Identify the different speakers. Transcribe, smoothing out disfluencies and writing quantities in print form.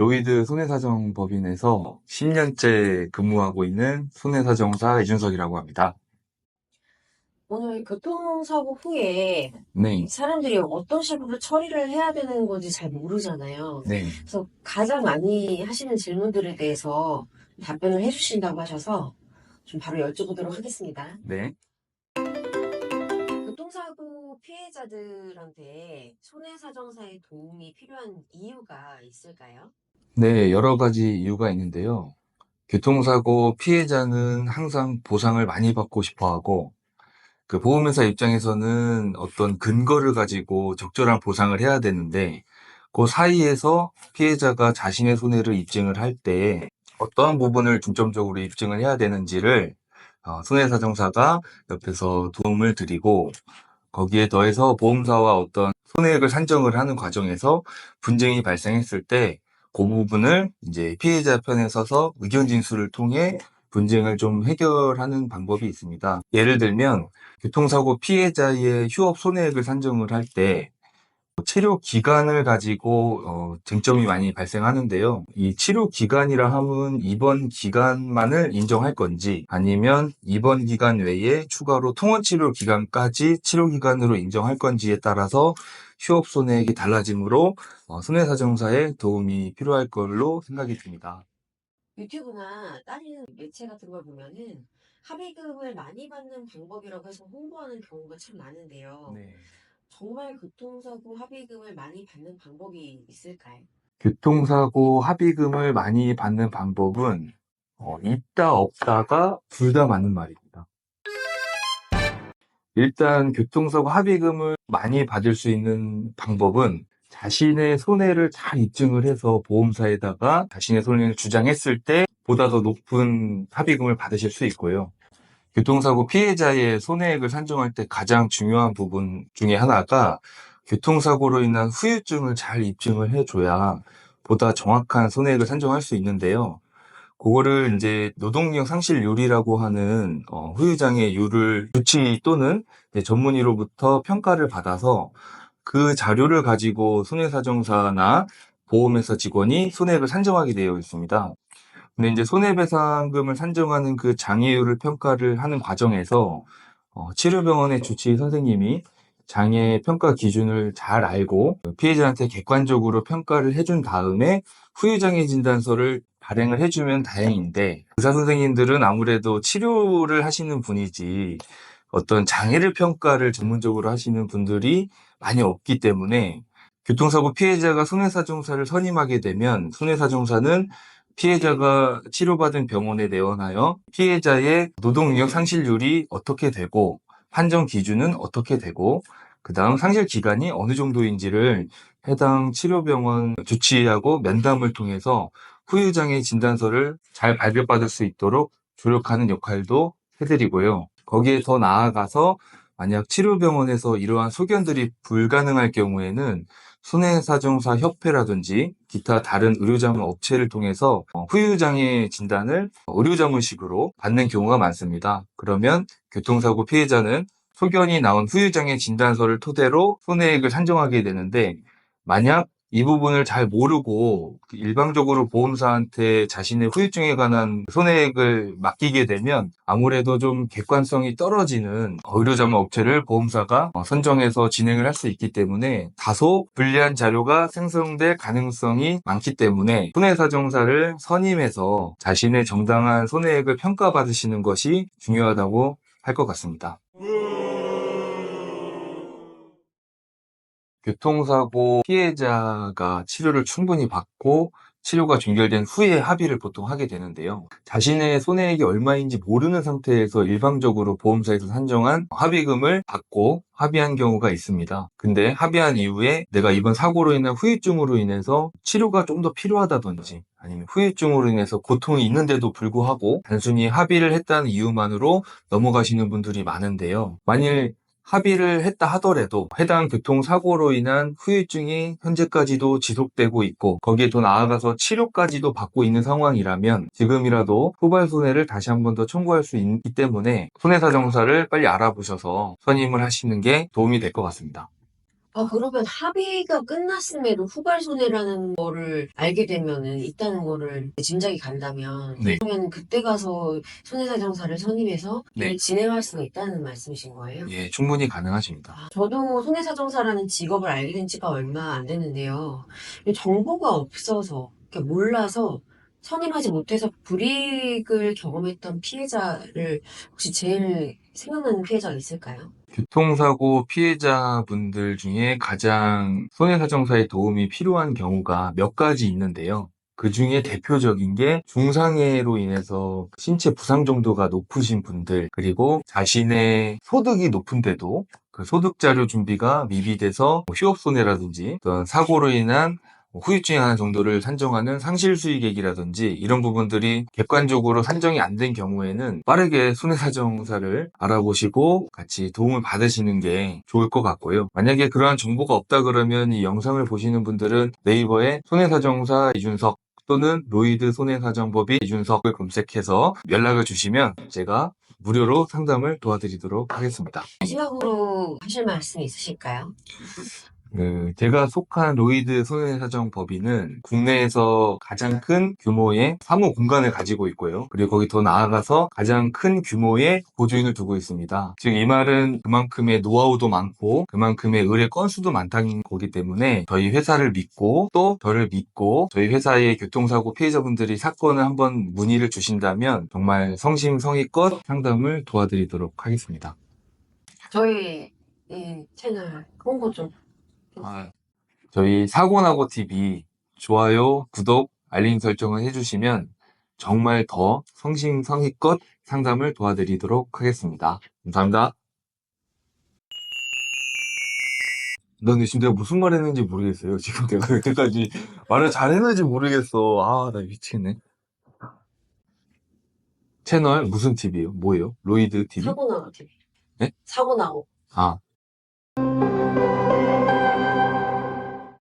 Speaker 1: 로이드 손해사정법인에서 10년째 근무하고 있는 손해사정사 이준석이라고 합니다.
Speaker 2: 오늘 교통사고 후에
Speaker 1: 네,
Speaker 2: 사람들이 어떤 식으로 처리를 해야 되는 건지 잘 모르잖아요.
Speaker 1: 네,
Speaker 2: 그래서 가장 많이 하시는 질문들에 대해서 답변을 해주신다고 하셔서 좀 바로 여쭤보도록 하겠습니다.
Speaker 1: 네.
Speaker 2: 교통사고 피해자들한테 손해사정사의 도움이 필요한 이유가 있을까요?
Speaker 1: 네, 여러 가지 이유가 있는데요. 교통사고 피해자는 항상 보상을 많이 받고 싶어 하고, 그 보험회사 입장에서는 어떤 근거를 가지고 적절한 보상을 해야 되는데, 그 사이에서 피해자가 자신의 손해를 입증을 할 때 어떠한 부분을 중점적으로 입증을 해야 되는지를 손해사정사가 옆에서 도움을 드리고, 거기에 더해서 보험사와 어떤 손해액을 산정을 하는 과정에서 분쟁이 발생했을 때 그 부분을 이제 피해자 편에 서서 의견 진술을 통해 분쟁을 좀 해결하는 방법이 있습니다. 예를 들면 교통사고 피해자의 휴업 손해액을 산정을 할 때 치료 기간을 가지고 쟁점이 많이 발생하는데요. 이 치료 기간이라 함은 입원 기간만을 인정할 건지 아니면 입원 기간 외에 추가로 통원 치료 기간까지 치료 기간으로 인정할 건지에 따라서 휴업 손해액이 달라지므로 손해사정사의 도움이 필요할 걸로 생각이 듭니다.
Speaker 2: 유튜브나 다른 매체 같은 걸 보면은 합의금을 많이 받는 방법이라고 해서 홍보하는 경우가 참 많은데요.
Speaker 1: 네.
Speaker 2: 정말 교통사고 합의금을 많이 받는 방법이 있을까요?
Speaker 1: 교통사고 합의금을 많이 받는 방법은 있다 없다가 둘 다 맞는 말입니다. 일단 교통사고 합의금을 많이 받을 수 있는 방법은 자신의 손해를 잘 입증을 해서 보험사에다가 자신의 손해를 주장했을 때 보다 더 높은 합의금을 받으실 수 있고요. 교통사고 피해자의 손해액을 산정할 때 가장 중요한 부분 중에 하나가 교통사고로 인한 후유증을 잘 입증을 해줘야 보다 정확한 손해액을 산정할 수 있는데요. 그거를 이제 노동력 상실률이라고 하는 후유장애율을 주치 또는 전문의로부터 평가를 받아서 그 자료를 가지고 손해사정사나 보험회사 직원이 손해액을 산정하게 되어 있습니다. 근데 이제 손해배상금을 산정하는 그 장애율을 평가를 하는 과정에서 치료병원의 주치의 선생님이 장애 평가 기준을 잘 알고 피해자한테 객관적으로 평가를 해준 다음에 후유장애 진단서를 발행을 해주면 다행인데, 의사 선생님들은 아무래도 치료를 하시는 분이지 어떤 장애를 평가를 전문적으로 하시는 분들이 많이 없기 때문에 교통사고 피해자가 손해사정사를 선임하게 되면 손해사정사는 피해자가 치료받은 병원에 내원하여 피해자의 노동력 상실률이 어떻게 되고 판정 기준은 어떻게 되고 그 다음 상실 기간이 어느 정도인지를 해당 치료병원 주치의하고 면담을 통해서 후유장애 진단서를 잘 발급받을 수 있도록 조력하는 역할도 해드리고요. 거기에 더 나아가서 만약 치료병원에서 이러한 소견들이 불가능할 경우에는 손해사정사 협회라든지 기타 다른 의료자문 업체를 통해서 후유장애 진단을 의료자문식으로 받는 경우가 많습니다. 그러면 교통사고 피해자는 소견이 나온 후유장애 진단서를 토대로 손해액을 산정하게 되는데, 만약 이 부분을 잘 모르고 일방적으로 보험사한테 자신의 후유증에 관한 손해액을 맡기게 되면 아무래도 좀 객관성이 떨어지는 의료자문 업체를 보험사가 선정해서 진행을 할 수 있기 때문에 다소 불리한 자료가 생성될 가능성이 많기 때문에 손해사정사를 선임해서 자신의 정당한 손해액을 평가받으시는 것이 중요하다고 할 것 같습니다. 교통사고 피해자가 치료를 충분히 받고 치료가 종결된 후에 합의를 보통 하게 되는데요. 자신의 손해액이 얼마인지 모르는 상태에서 일방적으로 보험사에서 산정한 합의금을 받고 합의한 경우가 있습니다. 근데 합의한 이후에 내가 이번 사고로 인한 후유증으로 인해서 치료가 좀 더 필요하다든지 아니면 후유증으로 인해서 고통이 있는데도 불구하고 단순히 합의를 했다는 이유만으로 넘어가시는 분들이 많은데요. 만일 합의를 했다 하더라도 해당 교통사고로 인한 후유증이 현재까지도 지속되고 있고 거기에 더 나아가서 치료까지도 받고 있는 상황이라면 지금이라도 후발 손해를 다시 한 번 더 청구할 수 있기 때문에 손해사정사를 빨리 알아보셔서 선임을 하시는 게 도움이 될 것 같습니다.
Speaker 2: 그러면 합의가 끝났음에도 후발손해라는 거를 알게 되면은, 있다는 거를 짐작이 간다면,
Speaker 1: 네.
Speaker 2: 그러면 그때 가서 손해사정사를 선임해서
Speaker 1: 네.
Speaker 2: 일을 진행할 수가 있다는 말씀이신 거예요?
Speaker 1: 예, 충분히 가능하십니다.
Speaker 2: 저도 손해사정사라는 직업을 알게 된 지가 얼마 안 됐는데요. 정보가 없어서, 그러니까 몰라서 선임하지 못해서 불이익을 경험했던 피해자를 혹시 제일 생각나는 피해자가 있을까요?
Speaker 1: 교통사고 피해자분들 중에 가장 손해사정사의 도움이 필요한 경우가 몇 가지 있는데요. 그 중에 대표적인 게 중상해로 인해서 신체 부상 정도가 높으신 분들, 그리고 자신의 소득이 높은데도 그 소득 자료 준비가 미비돼서 휴업손해라든지 어떤 사고로 인한 후유증이 하나 정도를 산정하는 상실수익액이라든지 이런 부분들이 객관적으로 산정이 안 된 경우에는 빠르게 손해사정사를 알아보시고 같이 도움을 받으시는 게 좋을 것 같고요. 만약에 그러한 정보가 없다 그러면 이 영상을 보시는 분들은 네이버에 손해사정사 이준석 또는 로이드 손해사정법인 이준석을 검색해서 연락을 주시면 제가 무료로 상담을 도와드리도록 하겠습니다.
Speaker 2: 마지막으로 하실 말씀 있으실까요?
Speaker 1: 제가 속한 로이드 손해사정법인은 국내에서 가장 큰 규모의 사무 공간을 가지고 있고요. 그리고 거기 더 나아가서 가장 큰 규모의 보조인을 두고 있습니다. 즉, 이 말은 그만큼의 노하우도 많고 그만큼의 의뢰 건수도 많다는 거기 때문에 저희 회사를 믿고 또 저를 믿고 저희 회사의 교통사고 피해자분들이 사건을 한번 문의를 주신다면 정말 성심성의껏 상담을 도와드리도록 하겠습니다.
Speaker 2: 저희 이 채널 홍보 좀.
Speaker 1: 저희 사고나고 TV 좋아요, 구독, 알림 설정을 해주시면 정말 더 성심성의껏 상담을 도와드리도록 하겠습니다. 감사합니다. 난 지금 내가 무슨 말 했는지 모르겠어요. 지금 내가 여태까지 말을 잘 했는지 모르겠어. 아, 나 미치겠네. 채널 무슨 TV예요? 뭐예요? 로이드 TV?
Speaker 2: 사고 나고 TV.
Speaker 1: 네?
Speaker 2: 사고 나고.
Speaker 1: 아,